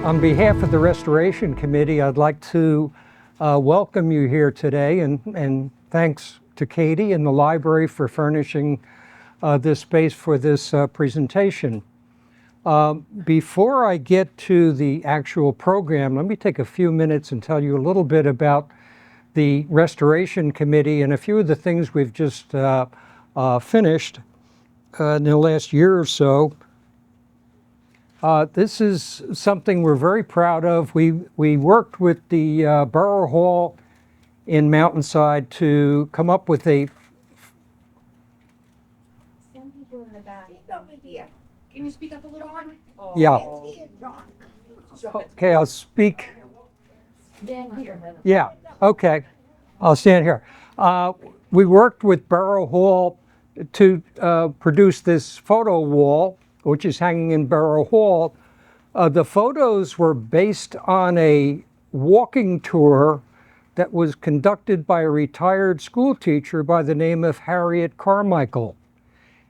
On behalf of the Restoration Committee, I'd like to welcome you here today, and thanks to Katie and the library for furnishing this space for this presentation. Before I get to the actual program, let me take a few minutes and tell you a little bit about the Restoration Committee and a few of the things we've just finished in the last year or so. This is something we're very proud of. We worked with the Borough Hall in Mountainside to come up with a... Some people in the back. Can you speak up a little more? Yeah. Okay, I'll speak. Stand here. Yeah, okay. I'll stand here. We worked with Borough Hall to produce this photo wall, which is hanging in Borough Hall. The photos were based on a walking tour that was conducted by a retired school teacher by the name of Harriet Carmichael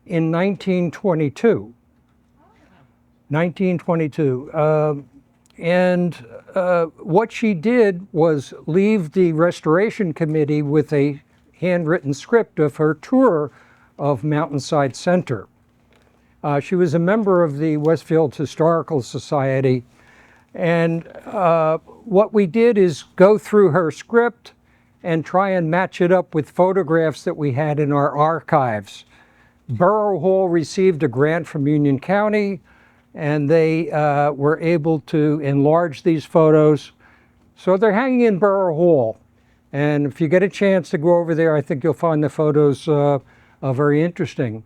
in 1922. 1922. What she did was leave the Restoration Committee with a handwritten script of her tour of Mountainside Center. She was a member of the Westfield Historical Society, and what we did is go through her script and try and match it up with photographs that we had in our archives. Borough Hall received a grant from Union County, and they were able to enlarge these photos. So they're hanging in Borough Hall. And if you get a chance to go over there, I think you'll find the photos very interesting.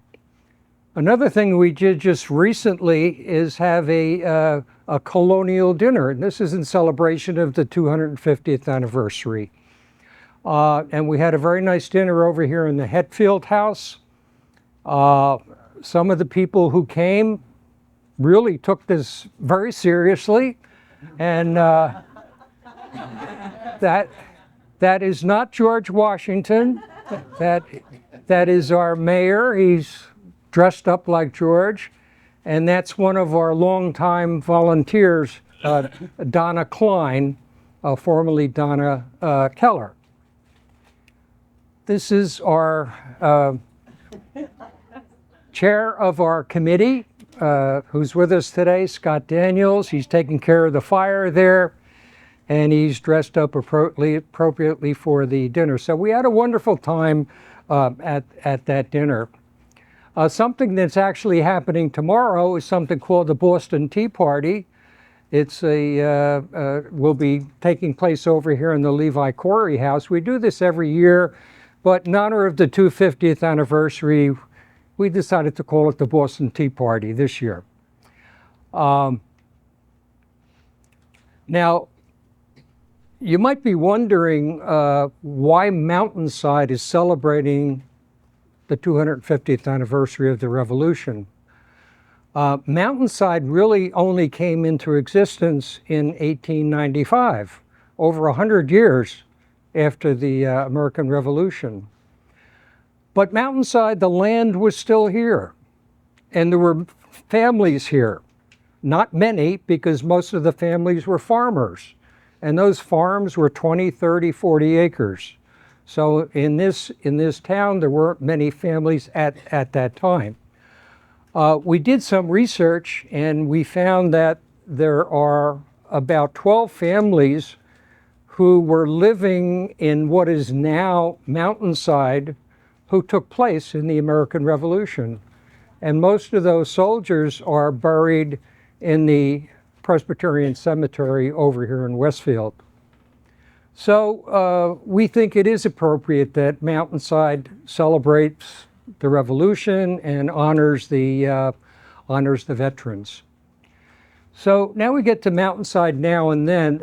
Another thing we did just recently is have a colonial dinner, and this is in celebration of the 250th anniversary. And we had a very nice dinner over here in the Hetfield House. Some of the people who came really took this very seriously, and that is not George Washington. That is our mayor. He's dressed up like George, and that's one of our longtime volunteers, Donna Klein, formerly Donna Keller. This is our chair of our committee, who's with us today, Scott Daniels. He's taking care of the fire there, and he's dressed up appropriately for the dinner. So we had a wonderful time at that dinner. Something that's actually happening tomorrow is something called the Boston Tea Party. It's will be taking place over here in the Levi Corey House. We do this every year, but in honor of the 250th anniversary, we decided to call it the Boston Tea Party this year. Now, you might be wondering why Mountainside is celebrating the 250th anniversary of the Revolution. Mountainside really only came into existence in 1895, over 100 years after the American Revolution. But Mountainside, the land was still here, and there were families here. Not many, because most of the families were farmers, and those farms were 20, 30, 40 acres. So in this town, there weren't many families at that time. We did some research, and we found that there are about 12 families who were living in what is now Mountainside, who took place in the American Revolution. And most of those soldiers are buried in the Presbyterian Cemetery over here in Westfield. So we think it is appropriate that Mountainside celebrates the Revolution and honors the veterans. So now we get to Mountainside Now and Then.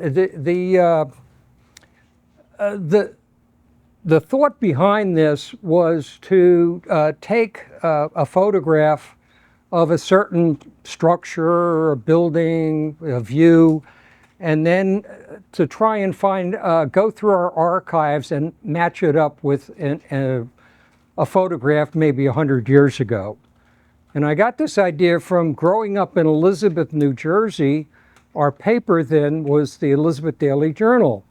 The thought behind this was to take a photograph of a certain structure or a building, a view, and then to try and go through our archives and match it up with a photograph maybe 100 years ago. And I got this idea from growing up in Elizabeth, New Jersey. our paper then was the Elizabeth Daily Journal.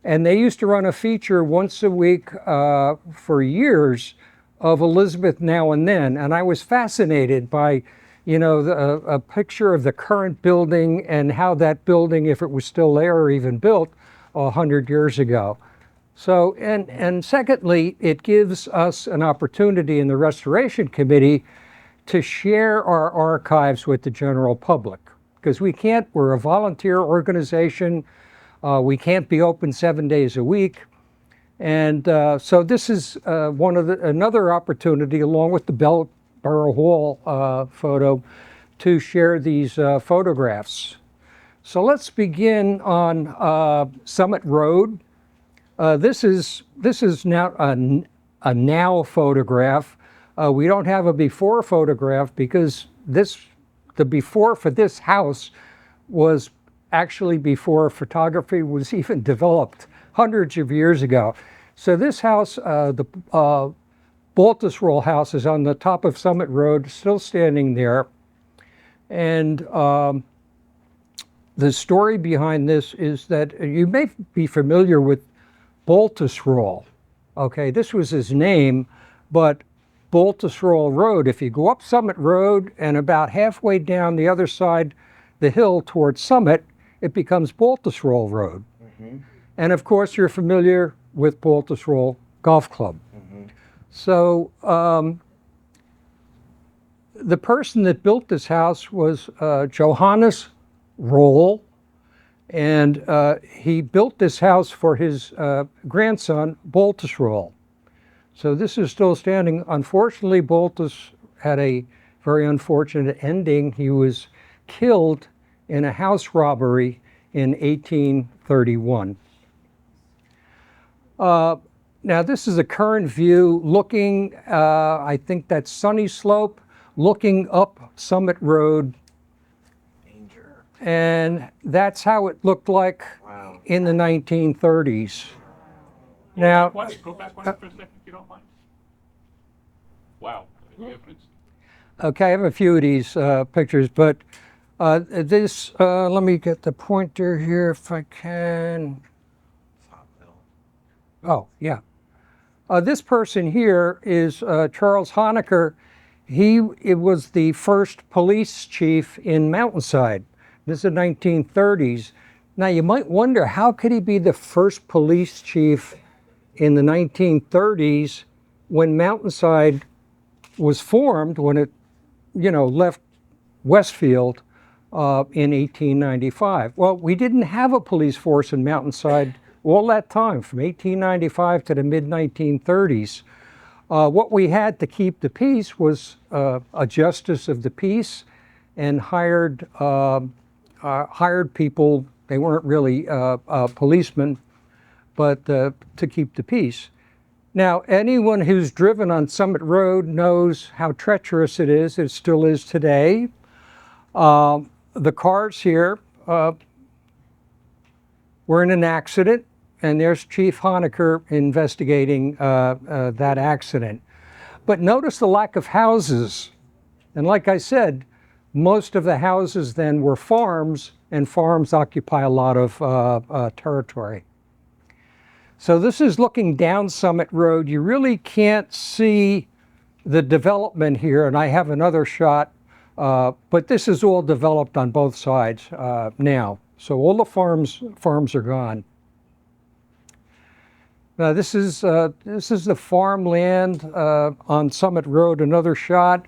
And they used to run a feature once a week for years of Elizabeth Now and Then. And I was fascinated by, you know, a picture of the current building and how that building, if it was still there or even built 100 years ago. So, and secondly, it gives us an opportunity in the Restoration Committee to share our archives with the general public. Because we're a volunteer organization, we can't be open 7 days a week. And so this is another opportunity, along with the Borough Hall photo, to share these photographs. So let's begin on Summit Road. This is now a now photograph. We don't have a before photograph because the before for this house was actually before photography was even developed hundreds of years ago. So this house, the Baltusrol house, is on the top of Summit Road, still standing there. And the story behind this is that you may be familiar with Baltusrol. Okay, this was his name, but Baltusrol Road, if you go up Summit Road and about halfway down the other side, the hill towards Summit, it becomes Baltusrol Road. Mm-hmm. And of course, you're familiar with Baltusrol Golf Club. Mm-hmm. So the person that built this house was Johannes Roll, and he built this house for his grandson, Baltusrol. So this is still standing. Unfortunately, Baltus had a very unfortunate ending. He was killed in a house robbery in 1831. Now this is a current view looking, I think that's Sunny Slope, looking up Summit Road. Danger. And that's how it looked like in the 1930s. Now, Go back one for a second, if you don't mind. Wow. okay, I have a few of these pictures, but let me get the pointer here if I can. Oh, yeah. This person here is Charles Honecker. It was the first police chief in Mountainside. This is the 1930s. Now, you might wonder, how could he be the first police chief in the 1930s when Mountainside was formed, when it, left Westfield in 1895? Well, we didn't have a police force in Mountainside all that time, from 1895 to the mid-1930s. What we had to keep the peace was a justice of the peace, and hired people. They weren't really policemen, but to keep the peace. Now, anyone who's driven on Summit Road knows how treacherous it is. It still is today. The cars here were in an accident, and there's Chief Honecker investigating that accident. But notice the lack of houses. And like I said, most of the houses then were farms, and farms occupy a lot of territory. So this is looking down Summit Road. You really can't see the development here, and I have another shot, but this is all developed on both sides now. So all the farms are gone. Now this is the farmland on Summit Road, another shot,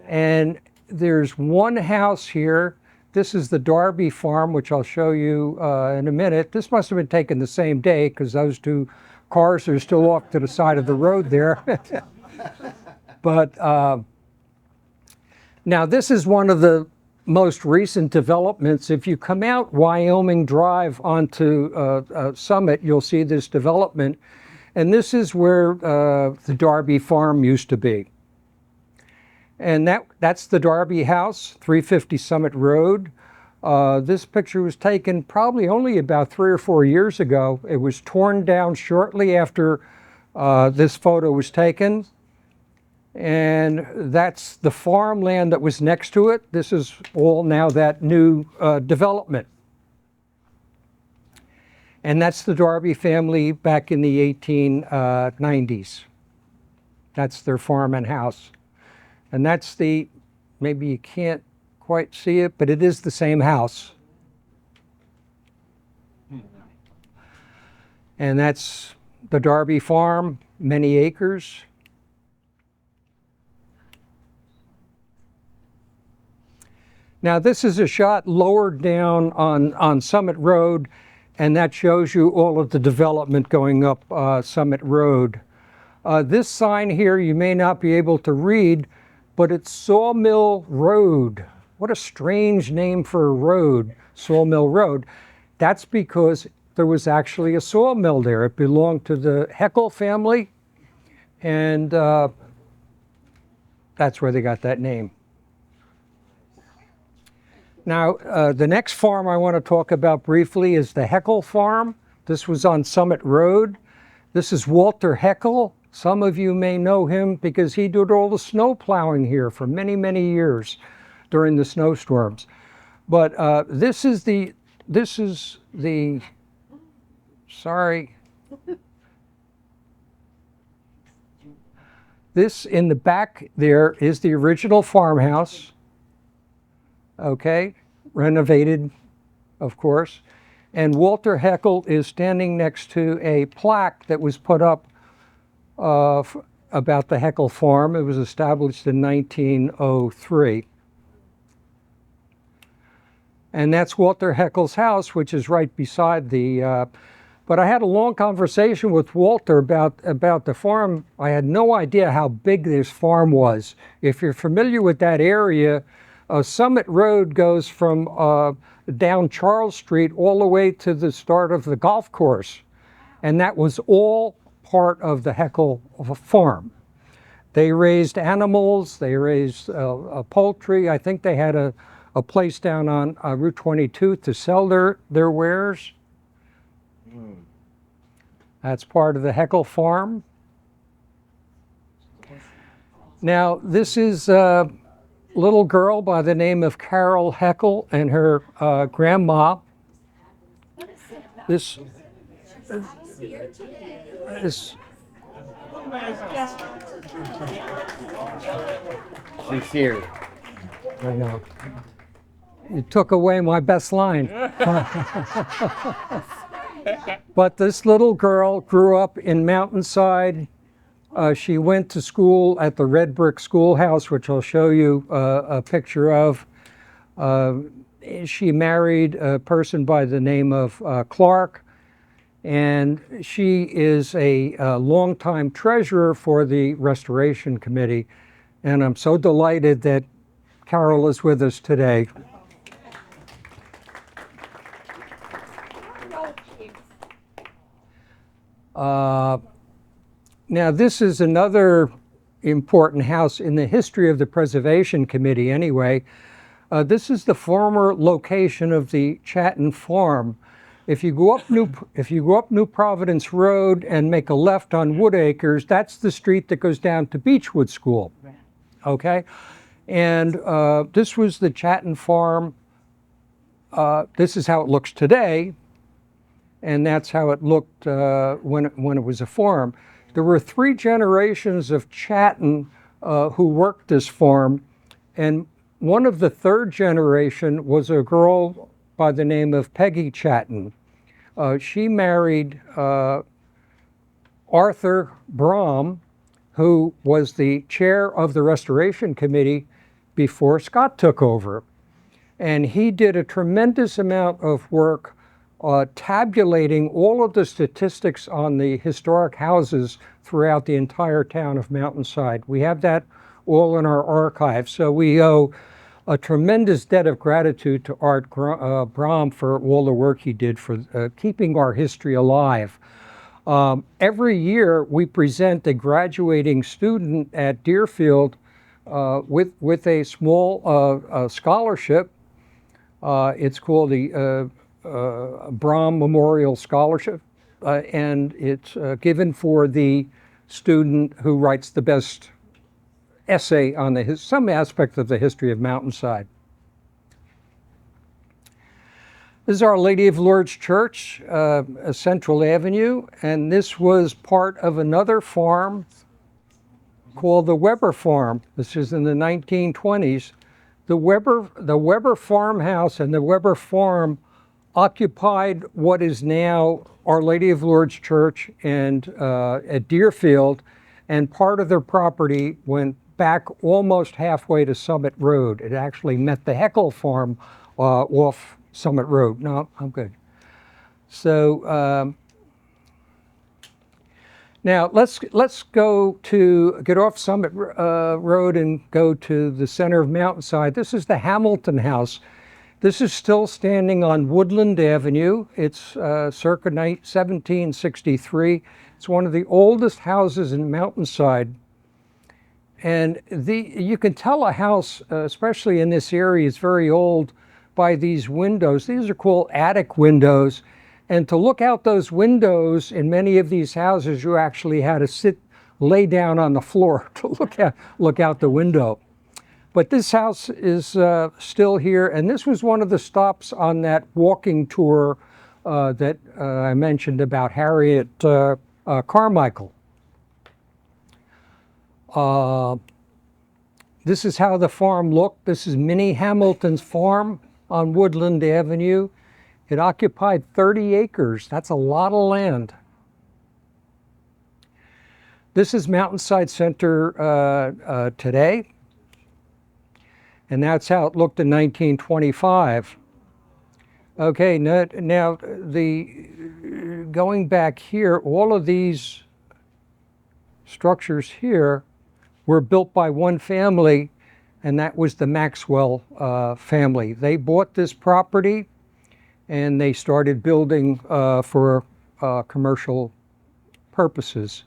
and there's one house here. This is the Darby farm, which I'll show you in a minute. This must have been taken the same day, because those two cars are still off to the side of the road there. But now this is one of the most recent developments. If you come out Wyoming Drive onto Summit, you'll see this development. And this is where the Darby farm used to be. And that's the Darby house, 350 Summit Road. This picture was taken probably only about 3 or 4 years ago. It was torn down shortly after this photo was taken. And that's the farmland that was next to it. This is all now that new development. And that's the Darby family back in the 1890s. That's their farm and house. And that's the, maybe you can't quite see it, but it is the same house. And that's the Darby farm, many acres. Now this is a shot lower down on Summit Road, and that shows you all of the development going up Summit Road. This sign here you may not be able to read, but it's Sawmill Road. What a strange name for a road, Sawmill Road. That's because there was actually a sawmill there. It belonged to the Heckle family, and that's where they got that name. Now, the next farm I want to talk about briefly is the Heckle farm. This was on Summit Road. This is Walter Heckle. Some of you may know him because he did all the snow plowing here for many, many years during the snowstorms. But this is the, sorry. This in the back there is the original farmhouse. Okay, renovated, of course. And Walter Heckle is standing next to a plaque that was put up about the Heckle farm. It was established in 1903. And that's Walter Heckle's house, which is right beside the, but I had a long conversation with Walter about the farm. I had no idea how big this farm was. If you're familiar with that area, Summit Road goes from down Charles Street all the way to the start of the golf course. And that was all part of the Heckle farm. They raised animals, they raised poultry. I think they had a place down on Route 22 to sell their wares. That's part of the Heckle farm. Now, this is little girl by the name of Carol Heckle and her grandma. This She's here. I know. You took away my best line. But this little girl grew up in Mountainside. She went to school at the red brick schoolhouse, which I'll show you a picture of. She married a person by the name of Clark, and she is a longtime treasurer for the Restoration Committee. And I'm so delighted that Carol is with us today. Now, this is another important house in the history of the Preservation Committee anyway. This is the former location of the Chatton Farm. If you go up New Providence Road and make a left on Woodacres, that's the street that goes down to Beechwood School. Okay? And this was the Chatton Farm. This is how it looks today. And that's how it looked when it was a farm. There were 3 generations of Chatton who worked this farm, and one of the 3rd generation was a girl by the name of Peggy Chatton. She married Arthur Brom, who was the chair of the Restoration Committee before Scott took over. And he did a tremendous amount of work tabulating all of the statistics on the historic houses throughout the entire town of Mountainside. We have that all in our archive. So we owe a tremendous debt of gratitude to Art Brom for all the work he did for keeping our history alive. Every year we present a graduating student at Deerfield with a small scholarship. It's called the Brom Memorial Scholarship, and it's given for the student who writes the best essay on some aspect of the history of Mountainside. This is Our Lady of Lourdes Church, Central Avenue, and this was part of another farm called the Weber Farm. This is in the 1920s. The Weber farmhouse and the Weber farm occupied what is now Our Lady of Lourdes Church and at Deerfield, and part of their property went back almost halfway to Summit Road. It actually met the Heckle farm off Summit Road. No, I'm good. So now let's get off Summit Road and go to the center of Mountainside. This is the Hamilton House. This is still standing on Woodland Avenue. It's circa 1763. It's one of the oldest houses in Mountainside. And you can tell a house, especially in this area, is very old by these windows. These are called attic windows. And to look out those windows in many of these houses, you actually had to lay down on the floor to look out the window. But this house is still here, and this was one of the stops on that walking tour that I mentioned about Harriet Carmichael. This is how the farm looked. This is Minnie Hamilton's farm on Woodland Avenue. It occupied 30 acres. That's a lot of land. This is Mountainside Center today. And that's how it looked in 1925. Okay, now going back here, all of these structures here were built by one family, and that was the Maxwell family. They bought this property and they started building for commercial purposes.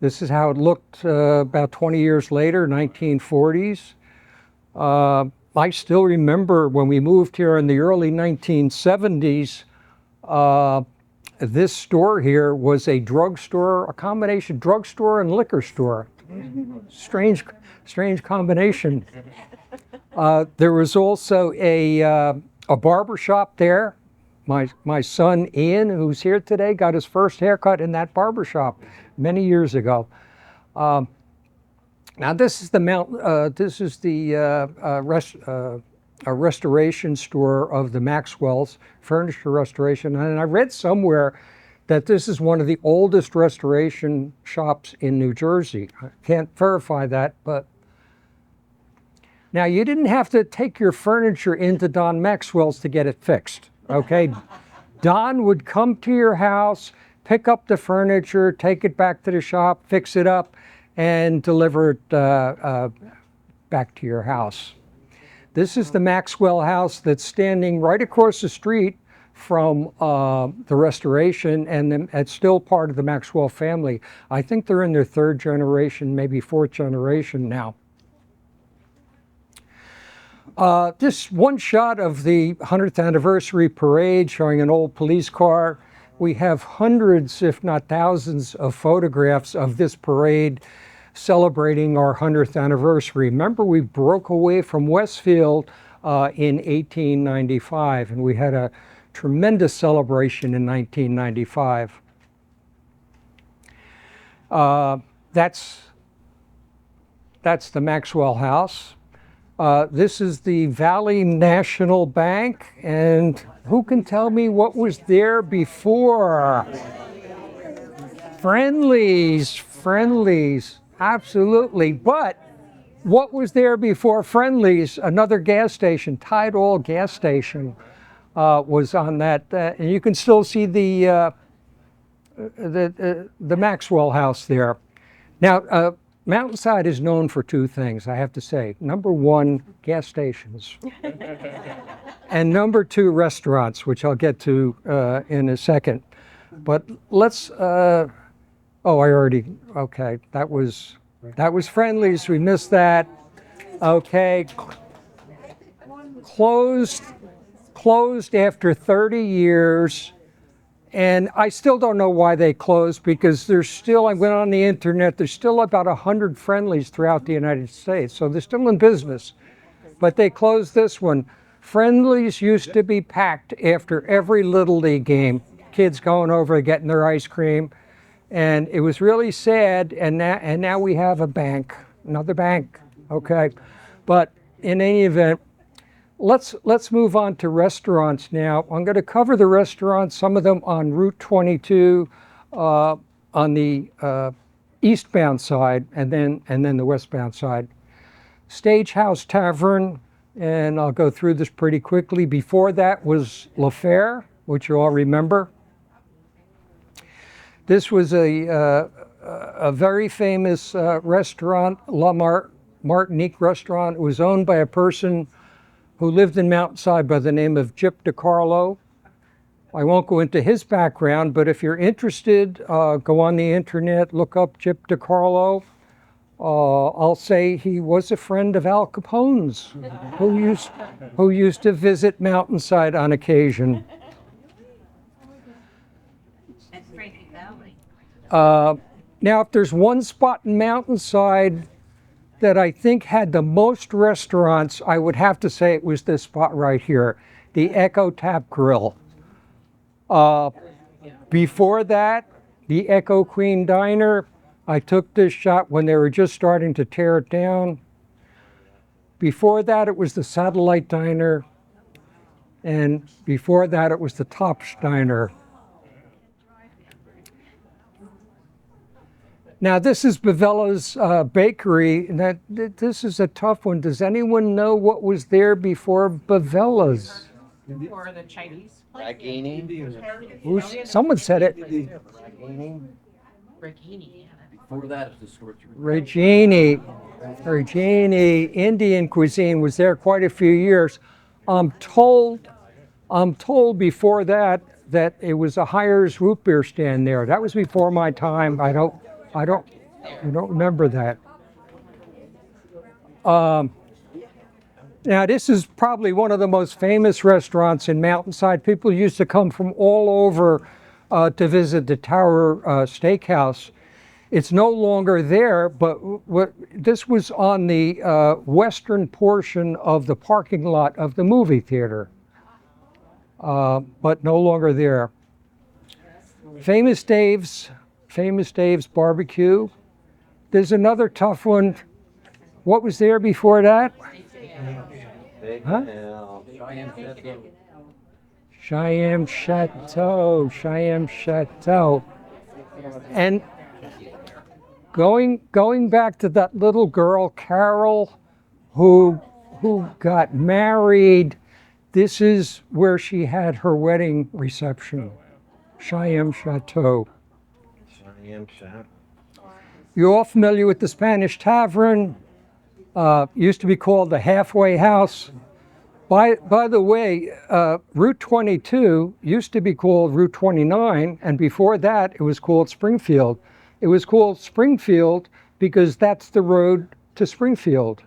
This is how it looked about 20 years later, 1940s. I still remember when we moved here in the early 1970s, this store here was a drugstore, a combination drugstore and liquor store. Strange combination. There was also a barber shop there. My son Ian, who's here today, got his first haircut in that barber shop many years ago. Now this is the restoration store of the Maxwells, furniture restoration, and I read somewhere that this is one of the oldest restoration shops in New Jersey. I can't verify that, but now you didn't have to take your furniture into Don Maxwell's to get it fixed, okay? Don would come to your house, pick up the furniture, take it back to the shop, fix it up, and deliver it back to your house. This is the Maxwell house that's standing right across the street from the restoration, and it's still part of the Maxwell family. I think they're in their third generation, maybe fourth generation now. Just one shot of the 100th anniversary parade showing an old police car. We have hundreds, if not thousands, of photographs of this parade celebrating our 100th anniversary. Remember, we broke away from Westfield in 1895, and we had a tremendous celebration in 1995. That's the Maxwell House. This is the Valley National Bank, and who can tell me what was there before? Friendlies, absolutely. But what was there before Friendlies? Another gas station, Tide Oil gas station, was on that, and you can still see the Maxwell House there. Now, Mountainside is known for two things, I have to say. Number one, gas stations. And number two, restaurants, which I'll get to in a second. But let's, okay, that was Friendlies, we missed that. Okay, closed after 30 years, And I still don't know why they closed, because there's still, I went on the internet, there's still about 100 Friendlies throughout the United States. So they're still in business. But they closed this one. Friendlies used to be packed after every Little League game. Kids going over getting their ice cream. And it was really sad, and now we have a bank, another bank, okay? But in any event, let's move on to restaurants now. I'm going to cover the restaurants, some of them on Route 22, on the eastbound side, and then the westbound side. Stagehouse Tavern, and I'll go through this pretty quickly. Before that was La Fère, which you all remember. This was a very famous restaurant, Martinique restaurant. It was owned by a person who lived in Mountainside by the name of Gyp DeCarlo. I won't go into his background, but if you're interested, go on the internet, look up Gyp DeCarlo. I'll say he was a friend of Al Capone's, who used to visit Mountainside on occasion. Now, if there's one spot in Mountainside that I think had the most restaurants, I would have to say it was this spot right here, the Echo Tap Grill. Before that, the Echo Queen Diner. I took this shot when they were just starting to tear it down. Before that, it was the Satellite Diner. And before that, it was the Tops Diner. Now, this is Bavella's Bakery. And this is a tough one. Does anyone know what was there before Bavella's? Or the Chinese place? Ragini. Someone said it. Ragini. Ragini, yeah. Before that, it was the Scorcher. Regini, Indian cuisine was there quite a few years. I'm told before that it was a Hires root beer stand there. That was before my time. I don't remember that. Now, this is probably one of the most famous restaurants in Mountainside. People used to come from all over to visit the Tower Steakhouse. It's no longer there, but this was on the western portion of the parking lot of the movie theater, but no longer there. Famous Dave's Barbecue. There's another tough one. What was there before that? Huh? Cheyenne Chateau. And going back to that little girl, Carol, who got married, this is where she had her wedding reception. Cheyenne Chateau. You're all familiar with the Spanish Tavern. Used to be called the Halfway House. By the way, Route 22 used to be called Route 29, and before that it was called Springfield. It was called Springfield because that's the road to Springfield.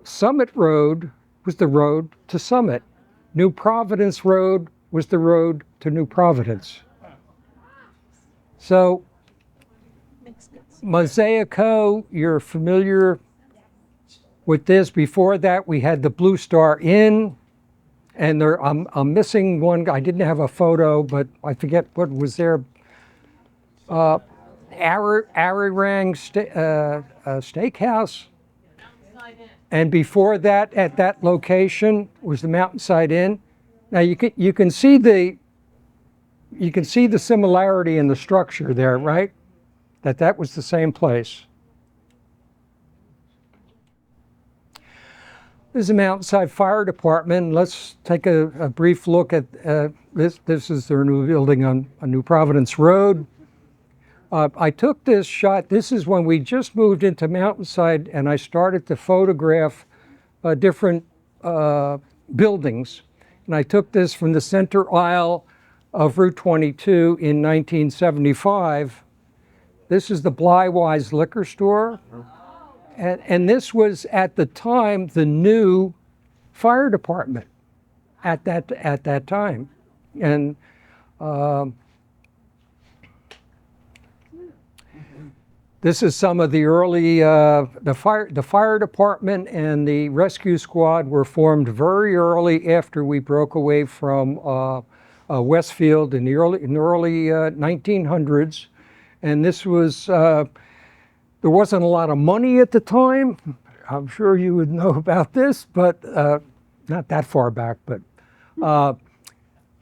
Summit Road was the road to Summit. New Providence Road was the road to New Providence. So, Mosaico, you're familiar with this. Before that, we had the Blue Star Inn, and I'm missing one. I didn't have a photo, but I forget what was there. Arirang Steakhouse, and before that, at that location, was the Mountainside Inn. Now you can see the similarity in the structure there, right? That was the same place. This is the Mountainside Fire Department. Let's take a brief look at this. This is their new building on New Providence Road. I took this shot. This is when we just moved into Mountainside, and I started to photograph different buildings. And I took this from the center aisle of Route 22 in 1975. This is the Blywise Liquor Store. And this was, at the time, the new fire department at that time. And Um, This is some of the early, the fire department and the rescue squad were formed very early after we broke away from Westfield in the early 1900s. And this was, there wasn't a lot of money at the time. I'm sure you would know about this, but not that far back,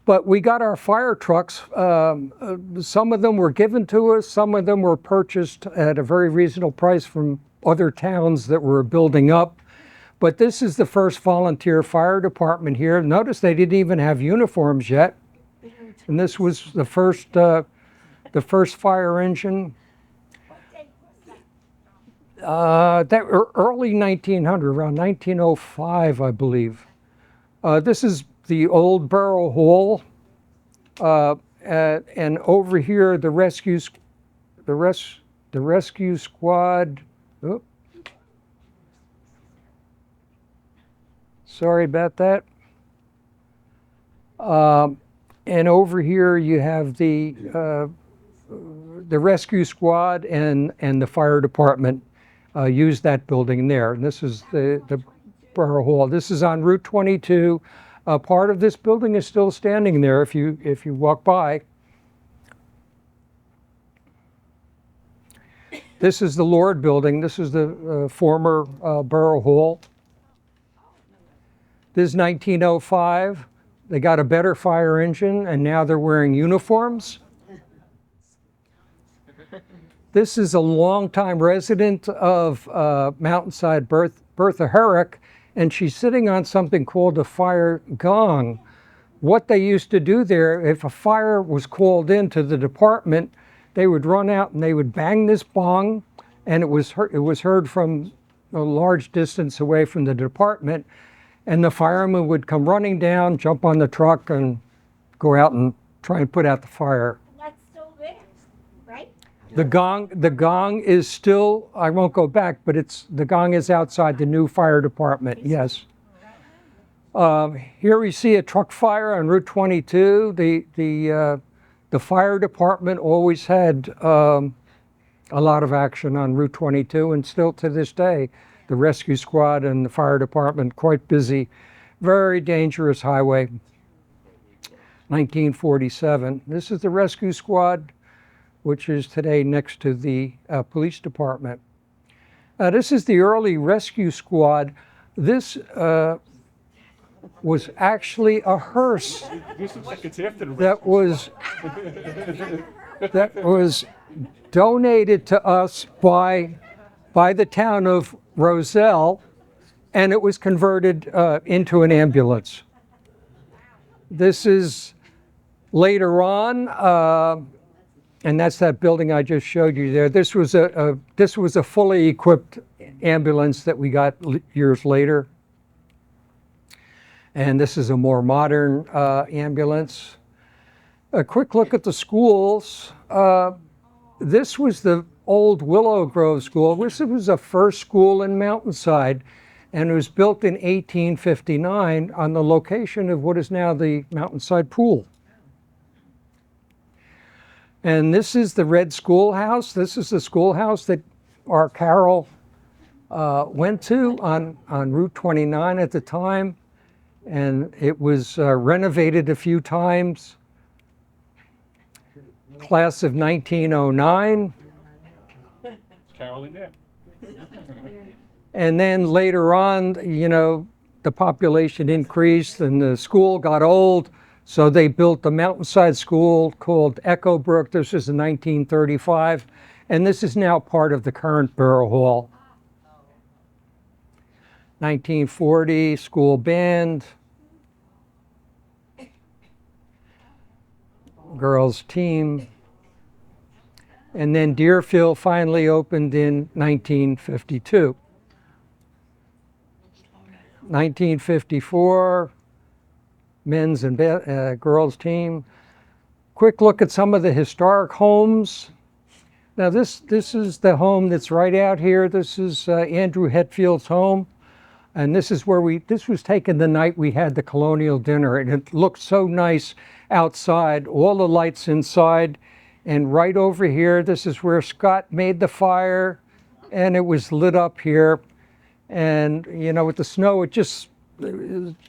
but we got our fire trucks. Some of them were given to us. Some of them were purchased at a very reasonable price from other towns that were building up. But this is the first volunteer fire department here. Notice they didn't even have uniforms yet. And this was the first fire engine. Early 1900, around 1905, I believe. This is the old barrel hole, and over here the rescue squad. Oh, sorry about that. And over here you have the rescue squad and the fire department used that building there. And this is the barrel hole. This is on Route 22. Part of this building is still standing there if you walk by. This is the Lord building. This is the former barrel hole. This is 1905. They got a better fire engine, and now they're wearing uniforms. This is a longtime resident of Mountainside, Bertha Herrick, and she's sitting on something called a fire gong. What they used to do there, if a fire was called into the department, they would run out and they would bang this gong, and it was heard from a large distance away from the department, and the firemen would come running down, jump on the truck, and go out and try and put out the fire. That's still there, right? The gong is still, I won't go back, but the gong is outside the new fire department, yes. Here we see a truck fire on Route 22. The fire department always had a lot of action on Route 22, and still to this day, the rescue squad and the fire department quite busy. Very dangerous highway. 1947. This is the rescue squad, which is today next to the police department. This is the early rescue squad. This was actually a hearse This looks like it's after the that was donated to us by the town of Roselle, and it was converted into an ambulance. This is later on, and that's that building I just showed you there. This was a fully equipped ambulance that we got years later. And this is a more modern ambulance. A quick look at the schools. This was the old Willow Grove School. This was the first school in Mountainside, and it was built in 1859 on the location of what is now the Mountainside Pool. And this is the red schoolhouse. This is the schoolhouse that our Carol went to on Route 29 at the time, and it was renovated a few times. Class of 1909. Carolyn there. And then later on, you know, the population increased and the school got old, so they built the Mountainside School called Echo Brook. This is in 1935, and this is now part of the current Borough Hall. 1940, school band, girls team, and then Deerfield finally opened in 1952. 1954, men's and girls team. Quick look at some of the historic homes. Now this is the home that's right out here. This is Andrew Hetfield's home. And this is where this was taken the night we had the colonial dinner, and it looked so nice outside, all the lights inside. And right over here, this is where Scott made the fire, and it was lit up here. And, you know, with the snow, it was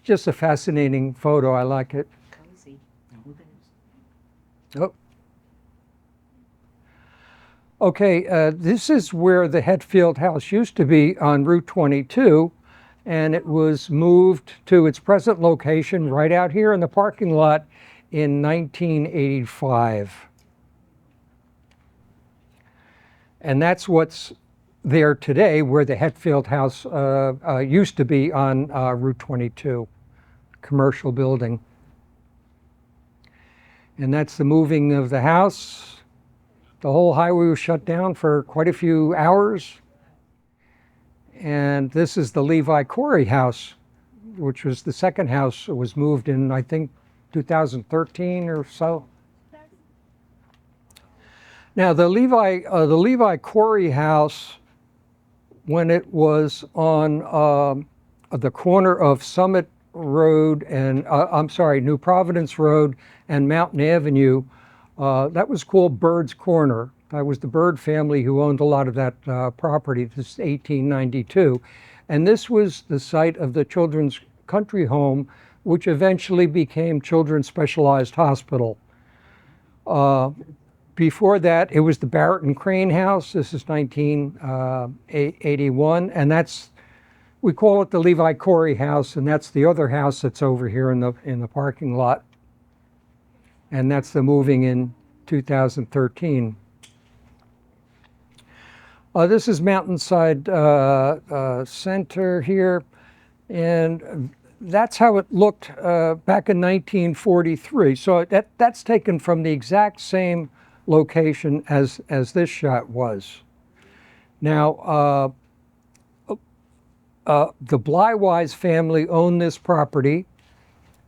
just a fascinating photo. I like it. Cozy. Oh. Okay, this is where the Hetfield house used to be on Route 22, and it was moved to its present location right out here in the parking lot in 1985. And that's what's there today, where the Hetfield house used to be on Route 22, commercial building. And that's the moving of the house. The whole highway was shut down for quite a few hours. And this is the Levi Corey house, which was the second house that was moved in, I think, 2013 or so. Now, the Levi Corey house, when it was on the corner of Summit Road and, New Providence Road and Mountain Avenue, that was called Bird's Corner. That was the Bird family who owned a lot of that property. This is 1892. And this was the site of the Children's Country Home, which eventually became Children's Specialized Hospital. Before that, it was the Barrett and Crane House. This is 1981, and we call it the Levi Corey House, and that's the other house that's over here in the parking lot. And that's the moving in 2013. This is Mountainside Center here, and that's how it looked back in 1943. So that's taken from the exact same location as this shot was. Now, the Blywise family owned this property,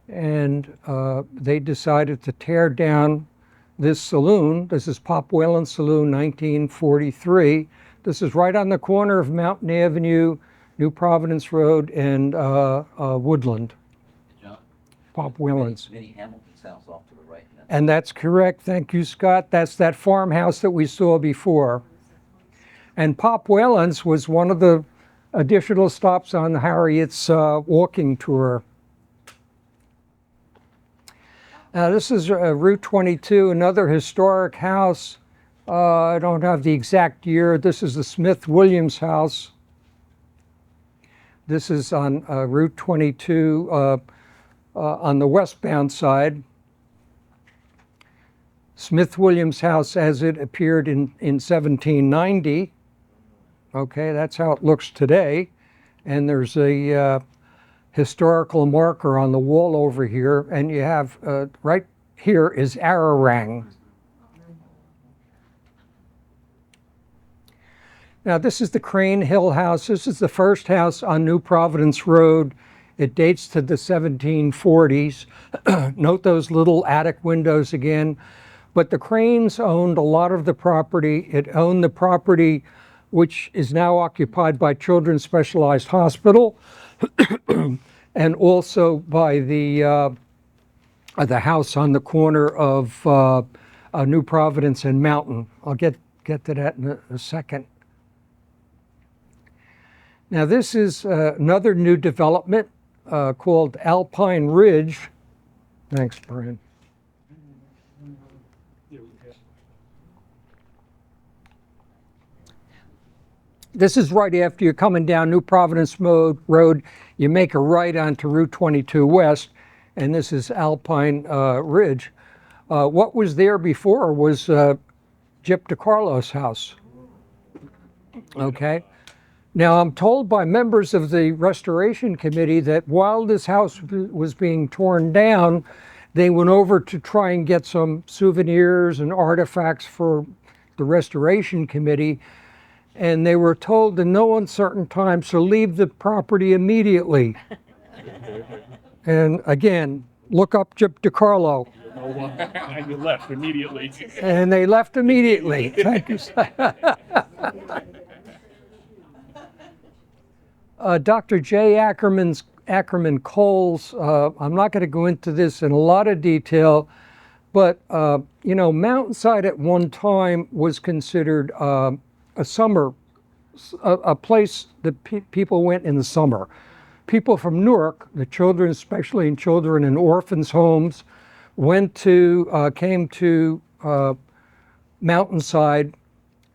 and they decided to tear down this saloon. This is Pop Whalen Saloon, 1943. This is right on the corner of Mountain Avenue, New Providence Road, and Woodland. John? Pop Whalen's. Minnie Hamilton's house off to the right. And that's correct. Thank you, Scott. That's that farmhouse that we saw before. And Pop Whalen's was one of the additional stops on Harriet's walking tour. Now, this is Route 22, another historic house. I don't have the exact year. This is the Smith-Williams house. This is on Route 22 on the westbound side. Smith-Williams house as it appeared in 1790. Okay, that's how it looks today. And there's a historical marker on the wall over here, and you have right here is Ararang. Now this is the Crane Hill house. This is the first house on New Providence Road. It dates to the 1740s. Note those little attic windows again. But the Cranes owned a lot of the property. It owned the property which is now occupied by Children's Specialized Hospital, and also by the house on the corner of New Providence and Mountain. I'll get to that in a second. Now this is another new development called Alpine Ridge. Thanks, Brian. This is right after you're coming down New Providence Road. You make a right onto Route 22 West, and this is Alpine Ridge. What was there before was Gyp DeCarlo's house. Okay. Now, I'm told by members of the Restoration Committee that while this house was being torn down, they went over to try and get some souvenirs and artifacts for the Restoration Committee, and they were told in no uncertain time to leave the property immediately. And again, look up Gyp DeCarlo. And you left immediately. And they left immediately. Thank you. Dr. J. Ackerman Coles, I'm not going to go into this in a lot of detail, but you know, Mountainside at one time was considered a place that people went in the summer. People from Newark, the children, especially in children in orphans' homes, came to Mountainside,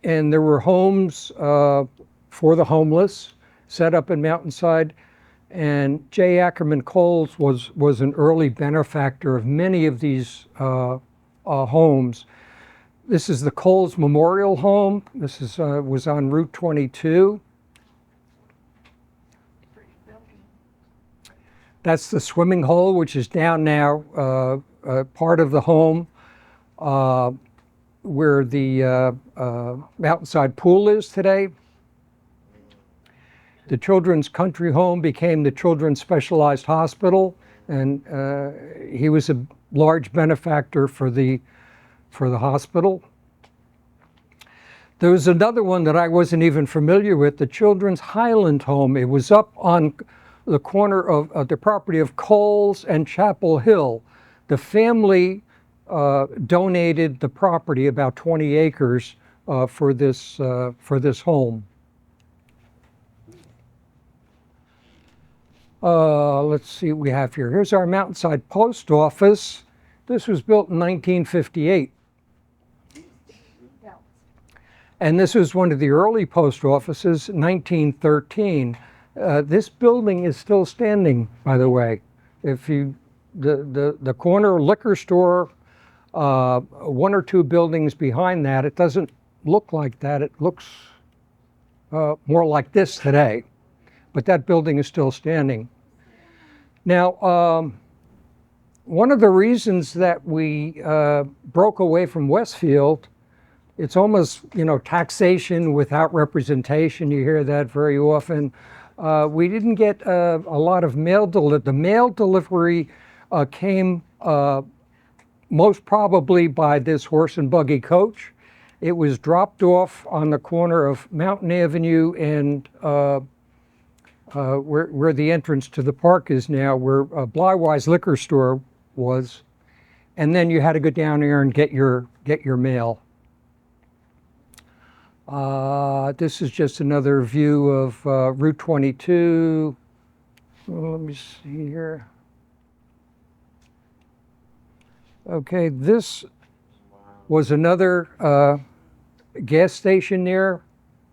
and there were homes for the homeless set up in Mountainside. And J. Ackerman Coles was an early benefactor of many of these homes. This is the Coles Memorial Home. This was on Route 22. That's the swimming hole, which is down now, part of the home where the Mountainside Pool is today. The Children's Country Home became the Children's Specialized Hospital, and he was a large benefactor for the hospital. There was another one that I wasn't even familiar with, the Children's Highland Home. It was up on the corner of the property of Coles and Chapel Hill. The family donated the property, about 20 acres, for this home. Let's see what we have here. Here's our Mountainside Post Office. This was built in 1958. And this was one of the early post offices, 1913. This building is still standing, by the way. If you, the corner liquor store, one or two buildings behind that, it doesn't look like that. It looks more like this today. But that building is still standing. Now, one of the reasons that we broke away from Westfield, it's almost, you know, taxation without representation. You hear that very often. We didn't get a lot of mail delivery. The mail delivery came most probably by this horse and buggy coach. It was dropped off on the corner of Mountain Avenue and where the entrance to the park is now, where Blywise Liquor Store was, and then you had to go down there and get your mail. This is just another view of Route 22. Let me see here. Okay, this was another gas station there.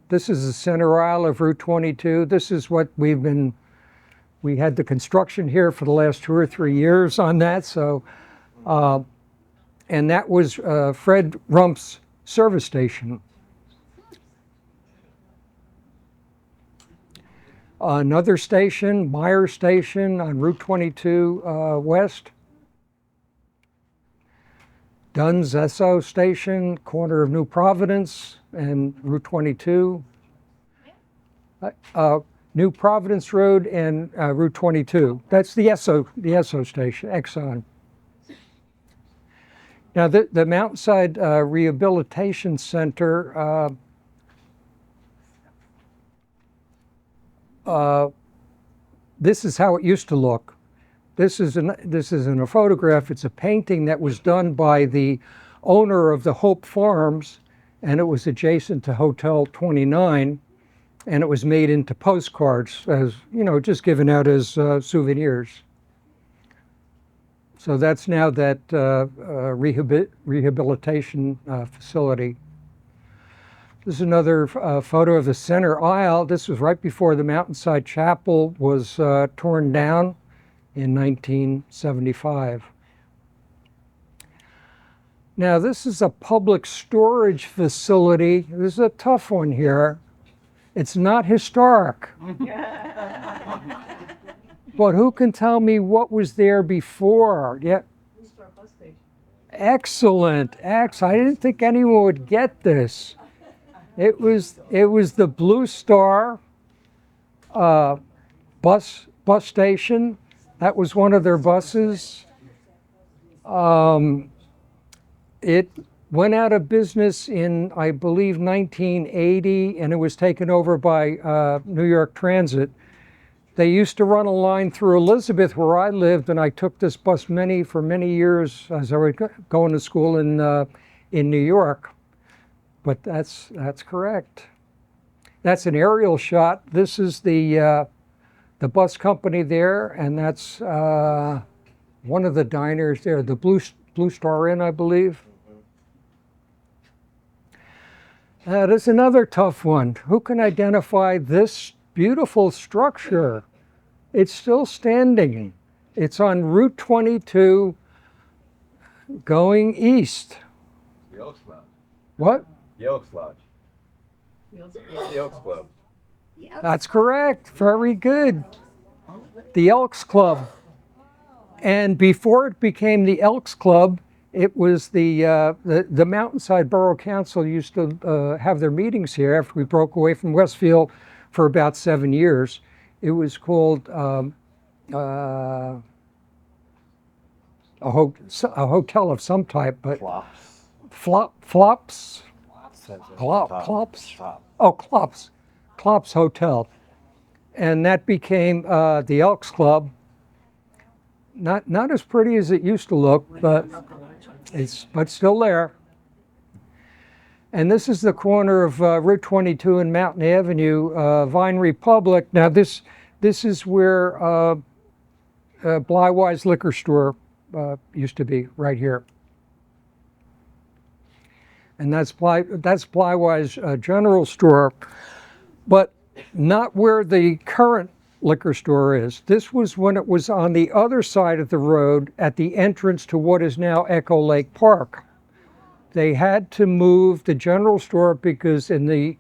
This is the center aisle of Route 22. This is what we had the construction here for the last 2 or 3 years on that. So, and that was Fred Rump's service station. Another station, Meyer Station on Route 22 West. Dunn's Esso Station, corner of New Providence and Route 22. New Providence Road and Route 22. That's the Esso station, Exxon. Now the Mountainside Rehabilitation Center, this is how it used to look. This isn't a photograph. It's a painting that was done by the owner of the Hope Farms, and it was adjacent to Hotel 29, and it was made into postcards, as you know, just given out as souvenirs. So that's now that rehabilitation facility. This is another photo of the center aisle. This was right before the Mountainside Chapel was torn down in 1975. Now this is a public storage facility. This is a tough one here. It's not historic. But who can tell me what was there before? Yeah. Excellent. I didn't think anyone would get this. It was the Blue Star bus station. That was one of their buses. It went out of business in, I believe, 1980, and it was taken over by New York Transit. They used to run a line through Elizabeth where I lived, and I took this bus for many years as I was going to school in New York. But that's correct. That's an aerial shot. This is the bus company there, and that's one of the diners there, the Blue Star Inn, I believe. That is another tough one. Who can identify this beautiful structure? It's still standing. It's on Route 22 going east. The Elks Lodge. What? The Elks Lodge. The Elks Club. That's correct. Very good. The Elks Club. And before it became the Elks Club, it was the Mountainside Borough Council used to have their meetings here after we broke away from Westfield for about 7 years. It was called a hotel of some type, but Flops. Klops. Oh, Klops Hotel, and that became the Elks Club. Not as pretty as it used to look, but it's still there. And this is the corner of Route 22 and Mountain Avenue, Vine Republic. Now this is where Blywise Liquor Store used to be, right here. And that's Blywise General Store, but not where the current liquor store is. This was when it was on the other side of the road at the entrance to what is now Echo Lake Park. They had to move the general store because in the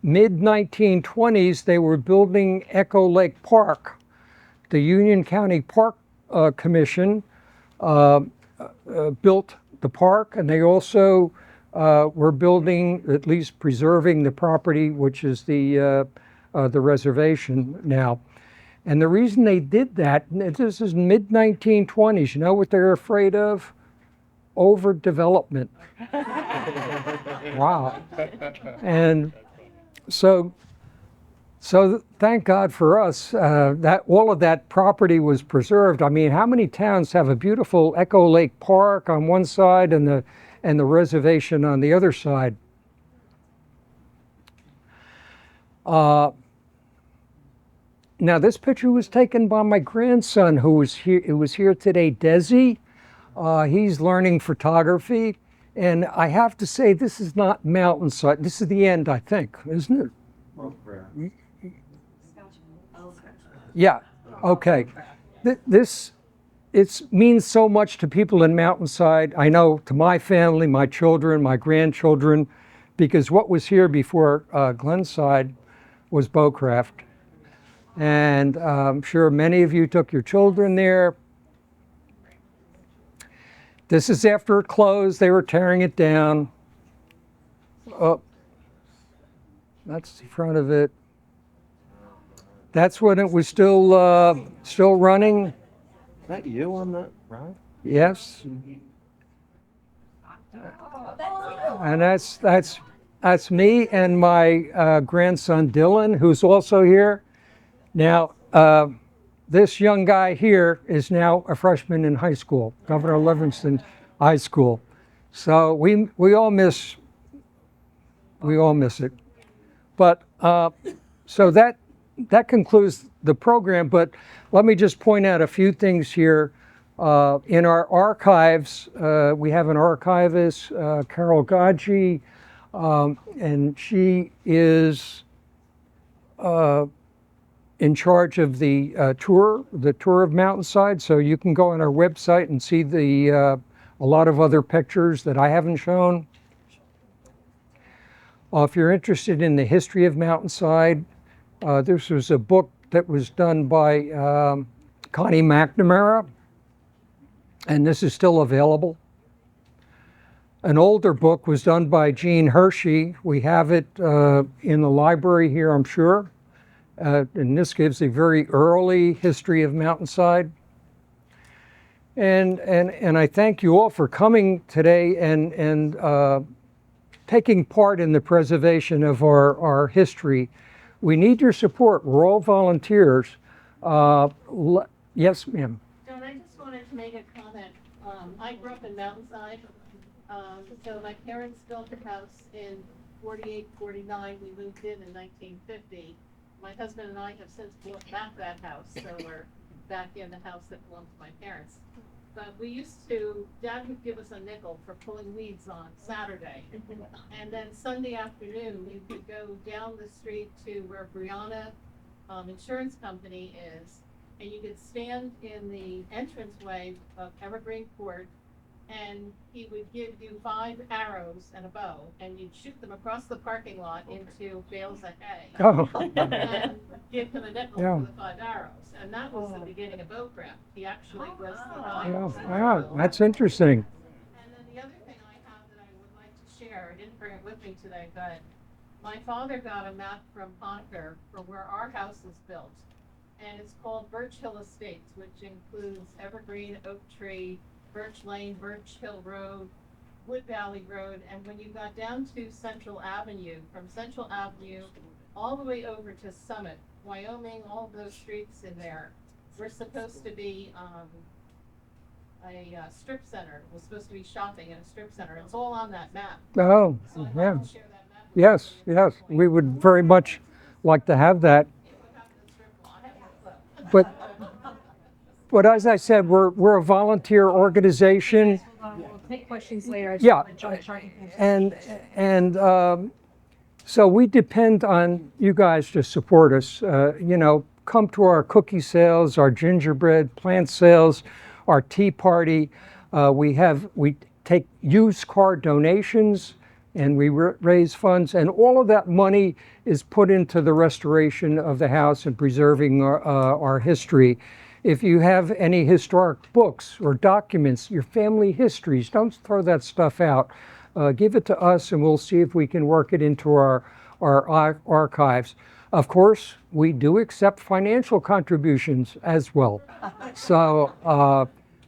mid-1920s they were building Echo Lake Park. The Union County Park Commission built the park, and they also were building, at least preserving the property, which is the reservation now. And the reason they did that, this is mid-1920s, you know what they're afraid of? Overdevelopment. Wow. And so thank God for us that all of that property was preserved. I mean, how many towns have a beautiful Echo Lake Park on one side and the reservation on the other side? Now this picture was taken by my grandson who was here today, Desi. He's learning photography, and I have to say this is not Mountainside. This is the end, I think, isn't it? Yeah, okay. It means so much to people in Mountainside. I know to my family, my children, my grandchildren, because what was here before Glenside was Beaucraft. And I'm sure many of you took your children there. This is after it closed. They were tearing it down. Oh, that's the front of it. That's when it was still running. Is that you on that ride? Yes. And that's me and my grandson Dylan, who's also here. Now, this young guy here is now a freshman in high school, Governor Livingston High School. So we all miss it. But so that concludes the program. But let me just point out a few things here. In our archives, we have an archivist, Carol Gaji, and she is in charge of the tour of Mountainside. So you can go on our website and see a lot of other pictures that I haven't shown. If you're interested in the history of Mountainside, this was a book that was done by Connie McNamara, and this is still available. An older book was done by Gene Hershey. We have it in the library here, I'm sure. And this gives a very early history of Mountainside. And I thank you all for coming today and taking part in the preservation of our history. We need your support. We're all volunteers. Yes, ma'am. John, I just wanted to make a comment. I grew up in Mountainside. So my parents built a house in 48, 49. We moved in 1950. My husband and I have since bought back that house, so we're back in the house that belonged to my parents. But we used to, Dad would give us a nickel for pulling weeds on Saturday. And then Sunday afternoon, you could go down the street to where Brianna Insurance Company is, and you could stand in the entranceway of Evergreen Court, and he would give you 5 arrows and a bow, and you'd shoot them across the parking lot into bales of hay. Oh, And give him a nickel Yeah. for the 5 arrows. And that was the beginning of boatcraft. He actually was the guy. yeah, yeah, that's interesting. And then the other thing I have that I would like to share, I didn't bring it with me today, but my father got a map from Ponker for where our house is built. And it's called Birch Hill Estates, which includes Evergreen, Oak Tree, Birch Lane, Birch Hill Road, Wood Valley Road. And when you got down to Central Avenue, from Central Avenue all the way over to Summit, Wyoming, all those streets in there, were supposed to be a strip center. It was supposed to be shopping in a strip center. It's all on that map. Oh, So I'd yeah. like to share that map with Yes, you. yes, we would very much like to have that. What happened to the strip mall? I have no clue. But as I said, we're a volunteer organization, We'll take questions later. I just Yeah. wanna jump straight in. and so we depend on you guys to support us. Come to our cookie sales, our gingerbread plant sales, our tea party. We take used car donations, and we raise funds, and all of that money is put into the restoration of the house and preserving our history. If you have any historic books or documents, your family histories, don't throw that stuff out. Give it to us, and we'll see if we can work it into our archives. Of course, we do accept financial contributions as well. So,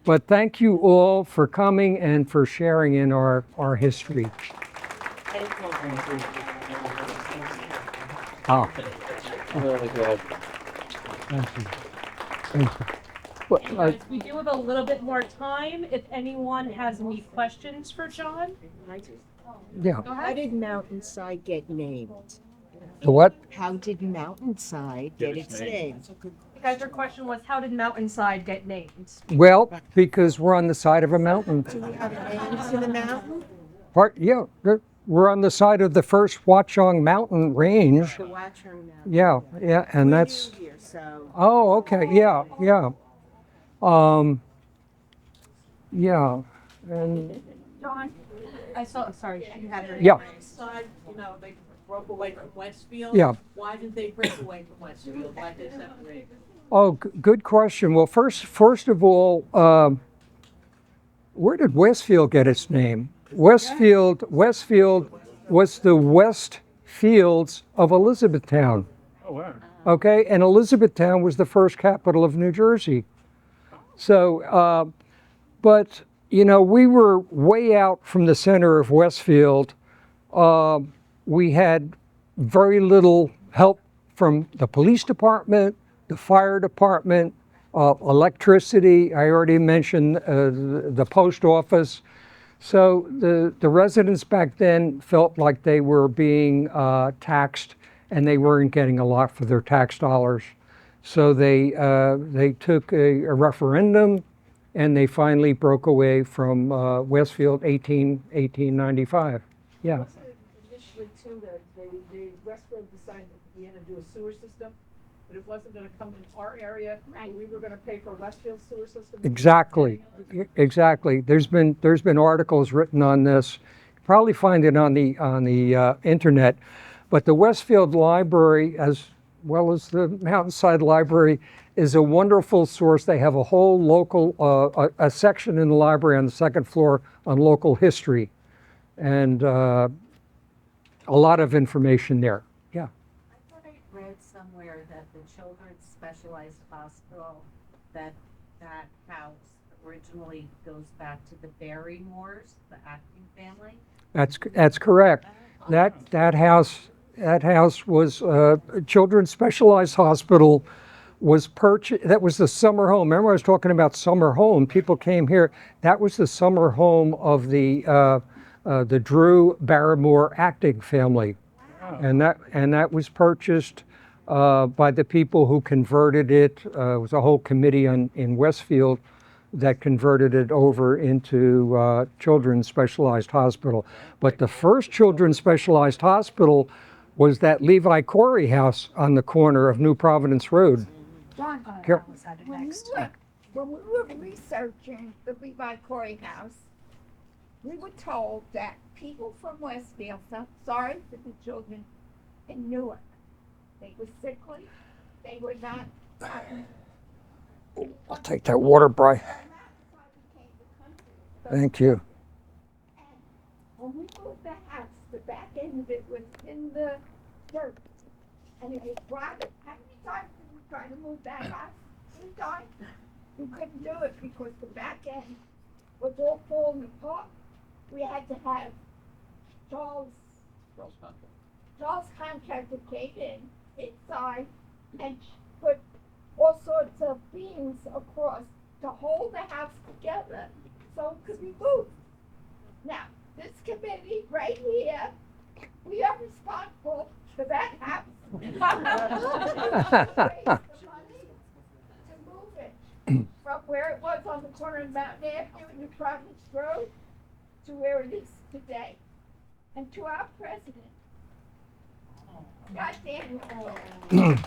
but thank you all for coming and for sharing in our history. Oh, Really good. thank you. Thank you. Well, Guys, we do have a little bit more time. If anyone has any questions for John, yeah. go How ahead. did Mountainside get named? The what? How did Mountainside get its name? Guys, your question was, how did Mountainside get named? Well, because we're on the side of a mountain. Do we have a name to the mountain? Yeah, we're on the side of the first Watchung Mountain range. The Watchung Mountain. Yeah, and We're that's. new here, so Oh, okay, yeah. Yeah, and John, I saw, sorry, she had her. yeah, Side, they broke away from Westfield. yeah. Why did they break away from Westfield? Why did they separate? Oh, good question. Well, first of all, where did Westfield get its name? Westfield was the West Fields of Elizabethtown. Oh, wow. Okay, and Elizabethtown was the first capital of New Jersey. So, but we were way out from the center of Westfield. We had very little help from the police department, the fire department, electricity. I already mentioned the post office. So the residents back then felt like they were being taxed, and they weren't getting a lot for their tax dollars. So they took a referendum, and they finally broke away from Westfield 1895. Yeah. Initially, too, the Westfield decided at the end to do a sewer system, but it wasn't gonna come in our area, and we were gonna pay for Westfield's sewer system. Exactly. There's been articles written on this. You probably find it on the internet. But the Westfield Library, as well as the Mountainside Library, is a wonderful source. They have a whole local, a section in the library on the second floor on local history, and a lot of information there. Yeah. I thought I read somewhere that the Children's Specialized Hospital, that house originally goes back to the Barrymores, the acting family. That's correct. That house was Children's Specialized Hospital was purchased. That was the summer home. Remember, I was talking about summer home. People came here. That was the summer home of the Drew Barrymore acting family, and that was purchased by the people who converted it. It was a whole committee in Westfield that converted it over into Children's Specialized Hospital. But the first Children's Specialized Hospital was that Levi Corey house on the corner of New Providence Road. John, Here. when we were researching the Levi Corey house, we were told that people from Westfield felt sorry for the children in Newark. They were sickly, they were not having. I'll take that water, Bry. Thank you. When we moved the house, the back end of it was in the dirt, and it was rotted. How many times did we try to move that house? 3 times. We couldn't do it because the back end was all falling apart. We had to have Charles contractor came in inside and put all sorts of beams across to hold the house together so it could be moved. Now, this committee right here, we are responsible for that house. Raise the money to move it from where it was on the corner of Mountain Avenue and New Providence Road to where it is today. And to our president, God damn it.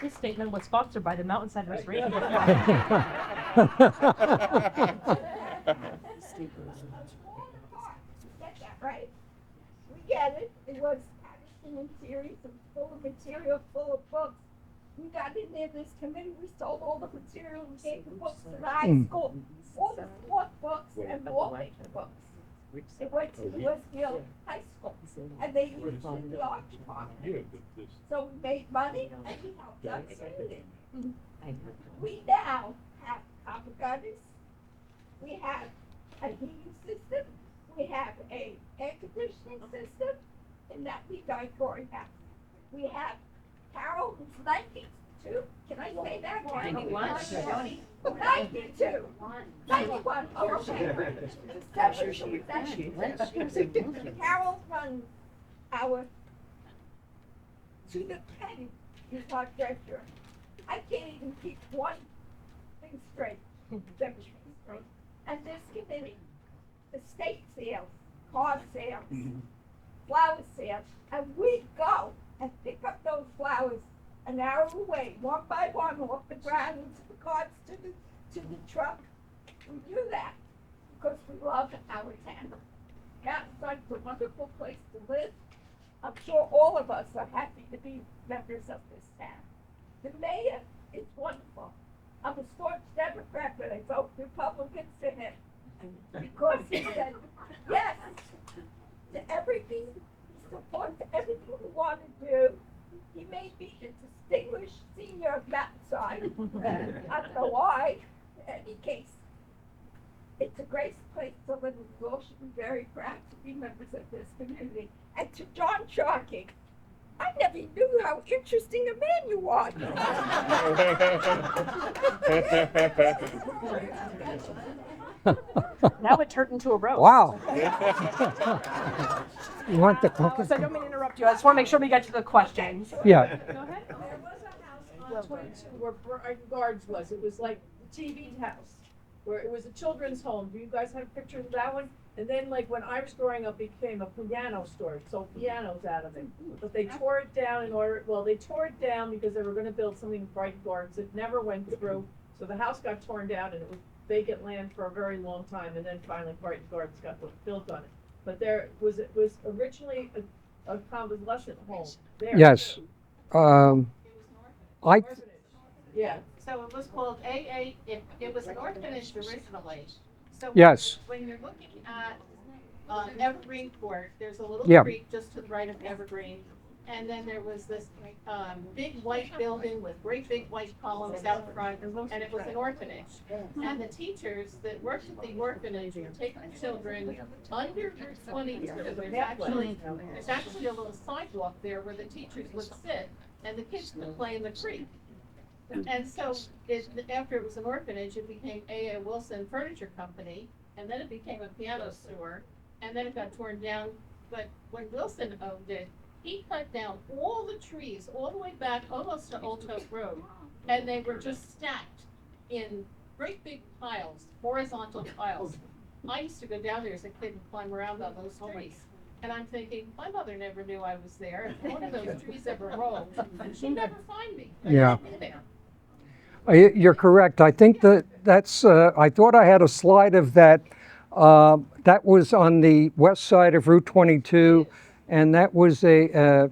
This statement was sponsored by the Mountainside Restoration. Get that right? We get it. It was Patterson and series of full of material, full of books. We got in there, this committee, we sold all the material, we gave the books to the high school, all the sport books and the wallpaper books. It went to the Westfield High School, and they used it in the art department. So we made money, and we helped our community. We now have copper gutters, we have a heating system, we have a air conditioning system in that Levi Corey house. We have Carol, who's 92. Can I say that? 91. 92. 91. Oh, okay. 72. Carol runs our Judith Penny is our treasurer. I can't even keep one thing straight. Everything straight. And this committee, estate sales, car sales, flower sales, and we go and pick up those flowers an hour away, one by one, off the ground, into the carts, to the truck. We do that because we love our town. Mountainside's a wonderful place to live. I'm sure all of us are happy to be members of this town. The mayor is wonderful. I'm a staunch Democrat, but I vote Republicans for him. Because he said yes to everything, he supports everything we want to do. He made me a distinguished senior of Mountainside. I don't know why. In any case, it's a great place to live. We all should be very proud to be members of this community. And to John Sharkey, I never knew how interesting a man you are. Now it turned into a roast. Wow. You want the cookie? So I don't mean to interrupt you. I just want to make sure we get to the questions. Yeah. Go ahead. There was a house on 22 where Brian Guards was. It was like the TV house, where it was a children's home. Do you guys have pictures of that one? And then, like, when I was growing up, it became a piano store. It sold pianos out of it. But they tore it down they tore it down because they were gonna build something in Brighton Gardens. It never went through. So the house got torn down and it was vacant land for a very long time. And then finally Brighton Gardens got built on it. But it was originally a convalescent home there. Yes. I Yeah. So it was called AA, it was an orphanage originally. So Yes. when you're looking at Evergreen Court, there's a little Yeah. creek just to the right of Evergreen. And then there was this big white building with great big white columns out front, and it was an orphanage. And the teachers that worked at the orphanage would take the children under 22. There's actually a little sidewalk there where the teachers would sit and the kids could play in the creek. And so, after it was an orphanage, it became A.A. Wilson Furniture Company, and then it became a piano store, and then it got torn down. But when Wilson owned it, he cut down all the trees all the way back almost to Old Hope Road, and they were just stacked in great big piles, horizontal piles. I used to go down there as a kid and climb around on those trees. And I'm thinking, my mother never knew I was there. If one of those trees ever rolled, she'd never find me. Yeah. I'd be there. You're correct. I think that's, I thought I had a slide of that. That was on the west side of Route 22, and that was a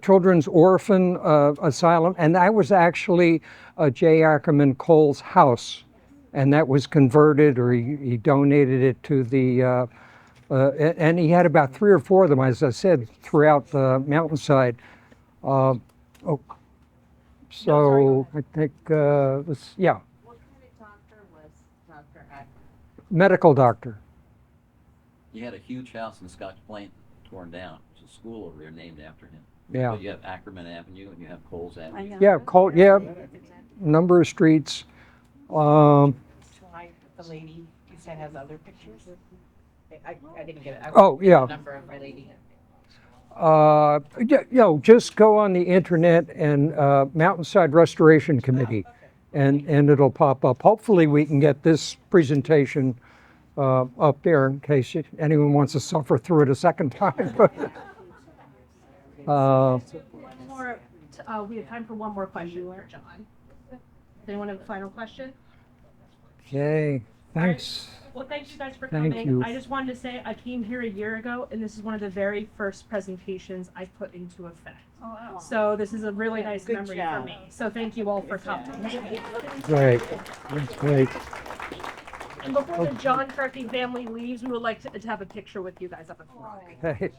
children's orphan asylum, and that was actually J. Ackerman Cole's house, and that was converted, or he donated it to the, and he had about 3 or 4 of them, as I said, throughout the mountainside. So I think, yeah, What kind of doctor was Dr. Acker? medical doctor. You had a huge house in Scotch Plain torn down. There's a school over there named after him. Yeah. But you have Ackerman Avenue and you have Coles Avenue. Yeah, yeah, number of streets. The lady you said has other pictures? I didn't get it. Oh, yeah. Number of my lady. Just go on the internet and Mountainside Restoration Committee, and it'll pop up. Hopefully, we can get this presentation up there in case anyone wants to suffer through it a second time. One more, we have time for one more question, John. Does anyone have a final question? Okay, thanks. Well, thank you guys for Thank coming. you. I just wanted to say I came here a year ago, and this is one of the very first presentations I put into effect. Oh, wow. So this is a really nice Good memory job. for me. So thank you all for coming. Great, that's great. And before the John Kirky family leaves, we would like to have a picture with you guys up at the front. Okay.